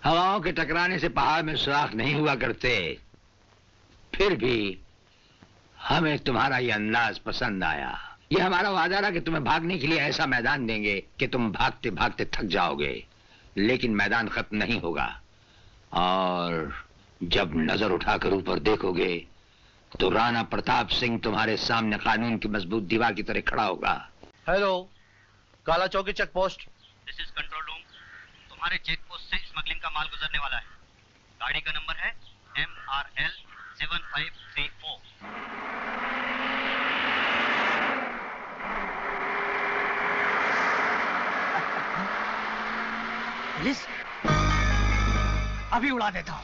हवाओं के टकराने से पहाड़ में सुराख नहीं हुआ करते। फिर भी हमें तुम्हारा ये अंदाज पसंद आया। ये हमारा वादा रहा कि तुम्हें भागने के लिए ऐसा मैदान देंगे कि तुम भागते भागते थक जाओगे, लेकिन मैदान खत्म नहीं होगा। और जब नजर उठाकर ऊपर देखोगे तो राणा प्रताप सिंह तुम्हारे सामने कानून की मजबूत दीवार की तरह खड़ा होगा। Hello, Kala Chowki check post. This is control room. तुम्हारे चेक पोस्ट से स्मगलिंग का माल गुजरने वाला है। गाड़ी का नंबर है MRL 7534। पुलिस अभी उड़ा देता हूँ।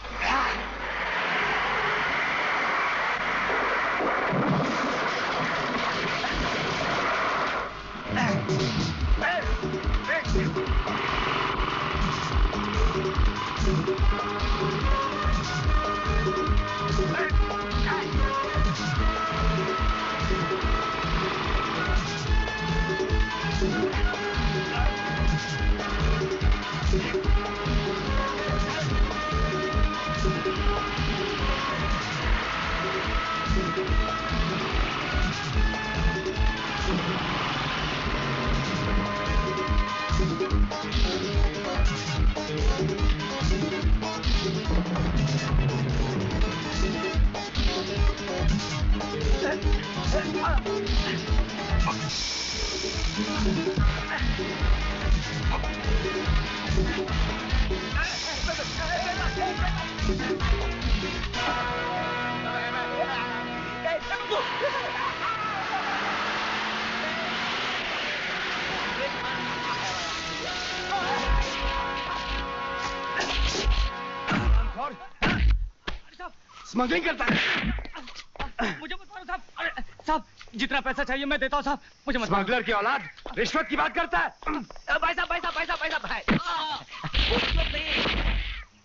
स्मगलिंग करता है। मुझे मत मारो साहब। अरे साहब, जितना पैसा चाहिए मैं देता हूँ साहब, मुझे मत मारो। स्मगलर की औलाद रिश्वत की बात करता है। भाई साहब,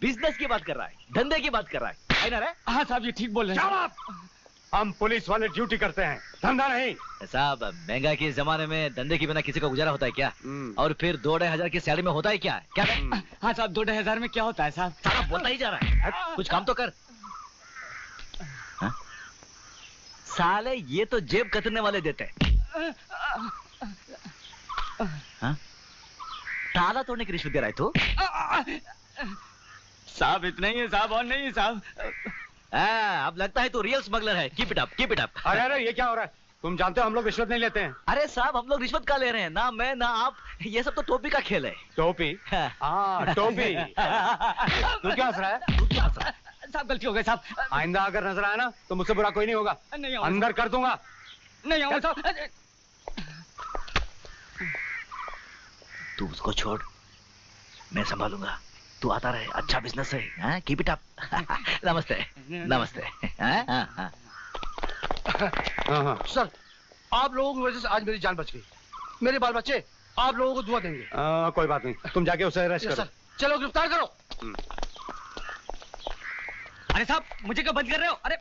बिजनेस की बात कर रहा है, धंधे की बात कर रहा है ना रे? हाँ साहब, ये ठीक बोल रहे हैं। हम पुलिस वाले ड्यूटी करते हैं, धंधा नहीं। साहब, महंगाई के जमाने में धंधे के बिना किसी का गुजारा होता है क्या? और फिर 2-2.5 की सैलरी में होता है क्या? क्या हाँ साहब, 2-2.5 में क्या होता है साहब? सारा बोलता ही जा रहा है, कुछ काम तो कर। साले ये तो जेब कतरने वाले देते हैं। ताला तोड़ने की रिश्वत दे रहा है तू? साहब इतना ही है साहब, और नहीं है साहब। अब लगता है तू रियल स्मगलर है। Keep it up, keep it up. अरे ये क्या हो रहा है? तुम जानते हो हम लोग रिश्वत नहीं लेते हैं। अरे साहब, हम लोग रिश्वत का ले रहे हैं ना, मैं ना आप। ये सब तो टोपी का खेल है। टोपी? हाँ टोपी। तू क्या हंस रहा है? साहब गलती हो गई साहब। आइंदा अगर नजर आया ना तो मुझसे बुरा कोई नहीं होगा। नहीं अंदर कर दूंगा। नहीं आऊंगा साहब। तू उसको छोड़, मैं संभालूंगा। तू आता रहे, अच्छा बिजनेस है। Keep it up. नमस्ते नमस्ते। हाँ। सर, आप लोगों की वजह से आज मेरी जान बच गई। मेरे बाल बच्चे आप लोगों को दुआ देंगे। कोई बात नहीं, तुम जाके उसे अरेस्ट करो। चलो गिरफ्तार करो। अरे साहब, मुझे क्या बंद कर रहे हो? अरे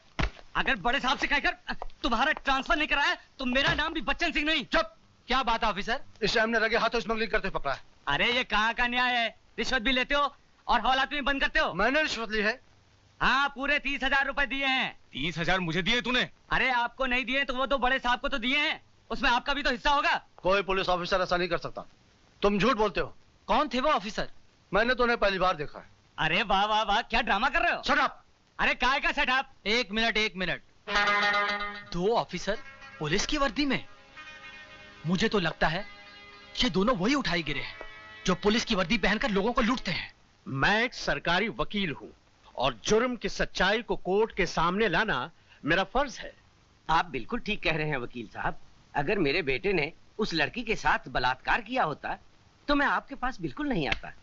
अगर बड़े साहब से कहकर तुम्हारा ट्रांसफर नहीं कराया तो मेरा नाम भी बच्चन सिंह नहीं। चुप। क्या बात है ऑफिसर? इसे हमने रगे हाथों स्मगलिंग करते हुए पकड़ा है। अरे ये कहाँ का न्याय है? रिश्वत भी लेते हो और हवालात में बंद करते हो। मैंने रिश्वत ली है। हाँ, पूरे 30,000 रुपए दिए हैं। 30,000 मुझे दिए तूने? अरे आपको नहीं दिए तो वो तो बड़े साहब को तो दिए हैं, उसमें आपका भी तो हिस्सा होगा। कोई पुलिस ऑफिसर ऐसा नहीं कर सकता। तुम झूठ बोलते हो। कौन थे वो ऑफिसर? मैंने तो उन्हें पहली बार देखा है। अरे वाह वाह वाह, क्या ड्रामा कर रहे हो? Shut up. अरे काय का सेटअप? एक मिनट। 2 ऑफिसर पुलिस की वर्दी में? मुझे तो लगता है ये दोनों वही उठाई गिरे हैं जो पुलिस की वर्दी पहनकर लोगों को लूटते हैं। मैं एक सरकारी वकील हूँ और जुर्म की सच्चाई को कोर्ट के सामने लाना मेरा फर्ज है। आप बिल्कुल ठीक कह रहे हैं वकील साहब। अगर मेरे बेटे ने उस लड़की के साथ बलात्कार किया होता तो मैं आपके पास बिल्कुल नहीं आता,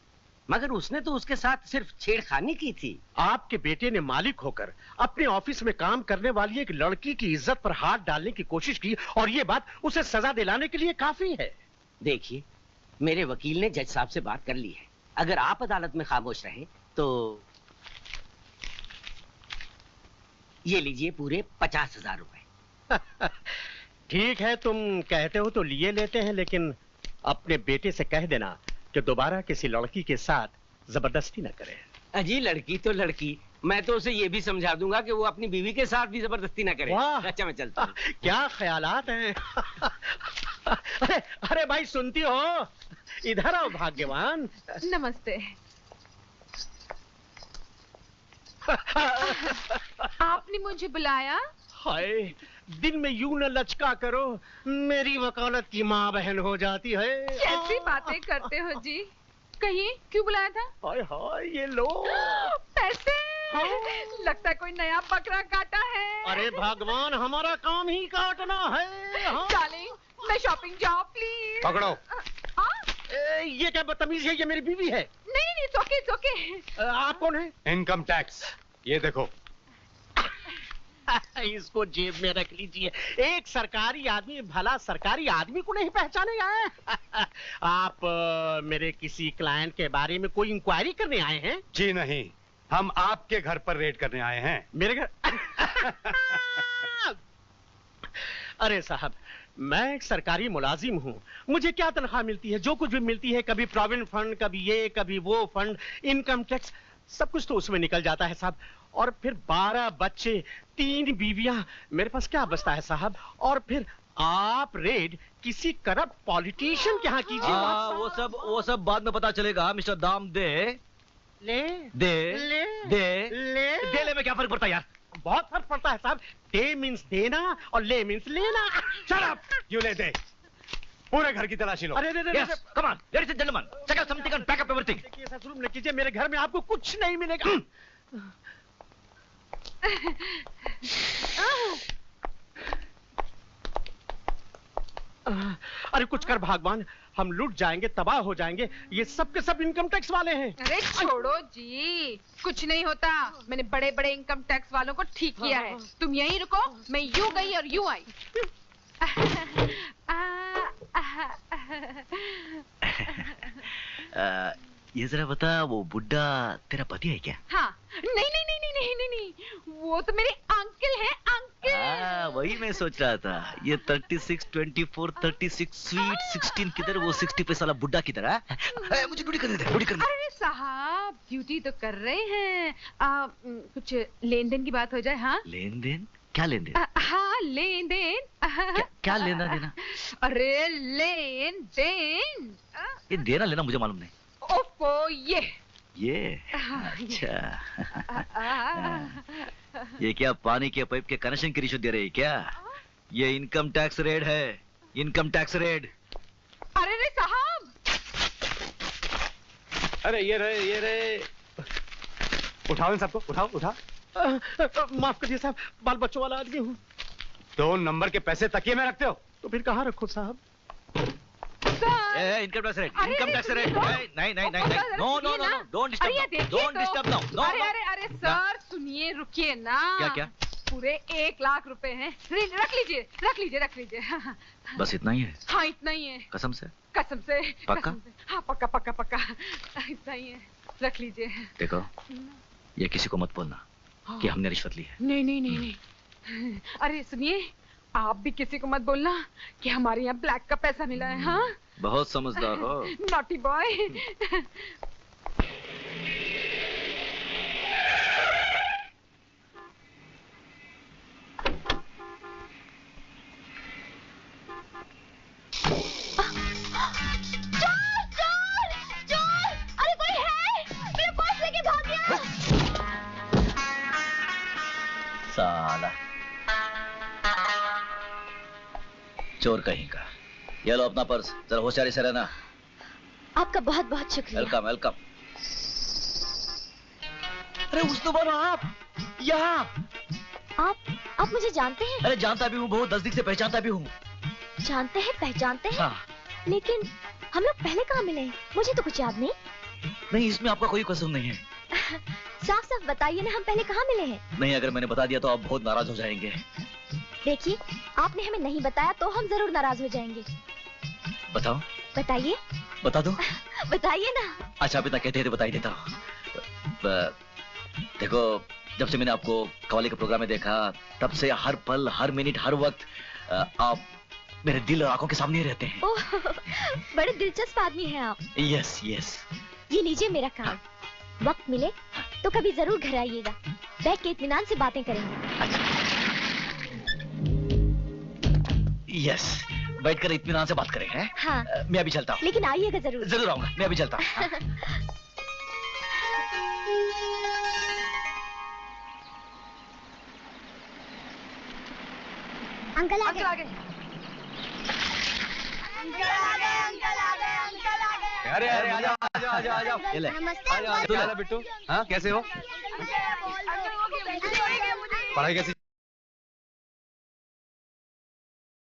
मगर उसने तो उसके साथ सिर्फ छेड़खानी की थी। आपके बेटे ने मालिक होकर अपने ऑफिस में काम करने वाली एक लड़की की इज्जत पर हाथ डालने की कोशिश की और ये बात उसे सजा दिलाने के लिए काफी है। देखिए, मेरे वकील ने जज साहब से बात कर ली है। अगर आप अदालत में खामोश रहे तो ये लीजिए पूरे 50,000 रुपए। ठीक है, तुम कहते हो तो लिए लेते हैं, लेकिन अपने बेटे से कह देना कि दोबारा किसी लड़की के साथ जबरदस्ती न करे। अजी लड़की तो लड़की, मैं तो उसे ये भी समझा दूंगा कि वो अपनी बीवी के साथ भी जबरदस्ती ना करे। अच्छा मैं चलता हूँ। क्या ख्यालात हैं। अरे भाई सुनती हो, इधर आओ भाग्यवान। नमस्ते। आपने मुझे बुलाया? हाय, दिन में यूं न लचका करो, मेरी वकालत की माँ बहन हो जाती है। कैसी बातें करते हो जी? कहिए क्यों बुलाया था? हाय हाय, ये लो पैसे। लगता है कोई नया बकरा काटा है। अरे भगवान, हमारा काम ही काटना है। डार्लिंग, मैं शॉपिंग जाऊँ प्लीज। पकड़ो। ये क्या बदतमीज है, ये मेरी बीवी है। नहीं नहीं, it's okay। आप कौन है? इनकम टैक्स, ये देखो। इसको जेब में रख लीजिए। एक सरकारी आदमी भला सरकारी आदमी को नहीं पहचानेगा। आप मेरे किसी क्लाइंट के बारे में कोई इंक्वायरी करने आए हैं? जी नहीं, हम आपके घर पर रेड करने आए हैं। मेरे घर? अरे साहब, मैं एक सरकारी मुलाजिम हूँ। मुझे क्या तनख्वाह मिलती है? जो कुछ भी मिलती है, कभी प्रोविडेंट फंड, कभी ये कभी वो फंड, इनकम टैक्स, सब कुछ तो उसमें निकल जाता है साहब। और फिर 12 बच्चे, 3 बीवियां, मेरे पास क्या बचता है साहब? और फिर आप रेड किसी करप्ट पॉलिटिशियन के यहाँ कीजिए। वो सब बाद में पता चलेगा मिस्टर दाम दे। ले दे ले दे ले में क्या फर्क पड़ता है यार? बहुत फर्क पड़ता है साहब। दे मीन्स देना और ले मीन्स लेना। शट अप, यू ले दे। पूरे घर की तलाशी लो। अरे Yes, come on, ladies and gentlemen, check out something and pack up everything. देखिए, ऐसा जुल्म न कीजिए, मेरे घर में आपको कुछ नहीं मिलेगा। अरे कुछ कर भगवान, हम लूट जाएंगे, तबाह हो जाएंगे। ये सब के सब इनकम टैक्स वाले हैं। अरे छोड़ो जी, कुछ नहीं होता। मैंने बड़े बड़े इनकम टैक्स वालों को ठीक किया है। तुम यहीं रुको, मैं यूं गई और यूं आई। ये जरा बता, वो बुड्ढा तेरा पति है क्या? हाँ, नहीं नहीं नहीं नहीं नहीं नहीं नहीं, वो तो मेरे अंकल हैं, अंकल। वही मैं सोच रहा था, ये 36, 24, 36, स्वीट 16 किधर, वो 60 पैसा वाला बुड्ढा किधर है? मुझे ड्यूटी करने दे, ड्यूटी करने दे। अरे साहब, ड्यूटी तो कर रहे हैं। कुछ लेन देन की बात हो जाए। हाँ, लेन देन? क्या लेन देन? हाँ, लेन देन। क्या लेना देना? अरे लेन देन। ये देना लेना मुझे मालूम नहीं। ओफो, ये अच्छा। ये क्या पानी के पाइप के कनेक्शन की रिश्वत दे रही है क्या? ये इनकम टैक्स रेड है, इनकम टैक्स रेड। अरे रे साहब, अरे ये रहे। उठाओ इन सबको, उठाओ। माफ करिए साहब, बाल बच्चों वाला आदमी हूँ। 2 नंबर के पैसे तकिए में रखते हो तो फिर कहाँ रखो साहब? Income tax raid, income tax raid. नहीं, नो, डोंट डिस्टर्ब नाउ। अरे सर सुनिए, रुकिए ना। क्या? पूरे 1 लाख रुपए हैं। रख लीजिए। बस इतना ही है? हाँ, इतना ही है। कसम से? पक्का? हाँ, पक्का। इतना ही है, रख लीजिए। देखो, ये किसी को मत बोलना कि हमने रिश्वत ली है। नहीं। अरे सुनिए, आप भी किसी को मत बोलना कि हमारे यहाँ ब्लैक का पैसा मिला है। हाँ, बहुत समझदार हो। Naughty boy. चोर! अरे कोई है? मेरा पर्स लेके भाग गया। साला चोर कहीं का। ये लो अपना पर्स, जरा होशियारी से रहना। आपका बहुत बहुत शुक्रिया। वेलकम। अरे उसने बोला आप यहाँ। आप मुझे जानते हैं? अरे जानता भी हूँ, बहुत नजदीक से पहचानता भी हूँ। जानते हैं, पहचानते हैं? हाँ। लेकिन हम लोग पहले कहाँ मिले? मुझे तो कुछ याद नहीं। नहीं, इसमें आपका कोई कसूर नहीं है। साफ साफ बताइए ना, हम पहले कहाँ मिले हैं? नहीं, अगर मैंने बता दिया तो आप बहुत नाराज हो जाएंगे। देखिए, आपने हमें नहीं बताया तो हम जरूर नाराज हो जाएंगे। बताओ। बताइए। बता दो। बताइए ना। अच्छा, पिता कहते हैं तो बता ही देता हूँ। देखो, जब से मैंने आपको कव्वाली के प्रोग्राम में देखा, तब से हर पल, हर मिनट, हर वक्त आप मेरे दिल और आंखों के सामने रहते हैं। ओह, बड़े दिलचस्प आदमी हैं आप। यस। ये लीजिए मेरा कार्ड। वक्त मिले तो कभी जरूर घर आइएगा, बैठ के इत्मीनान से बातें करेंगे। यस, बैठकर इत्मीनान से बात करें हैं? हाँ। मैं अभी चलता हूँ। लेकिन आइएगा जरूर। जरूर आऊंगा, मैं अभी चलता हूँ। अंकल आ गए। अरे अरे आ जाओ आ जाओ आ जाओ आ जाओ। ये ले। नमस्ते आ जाओ बिट्टू। हाँ कैसे हो? पढ़ाई कैसी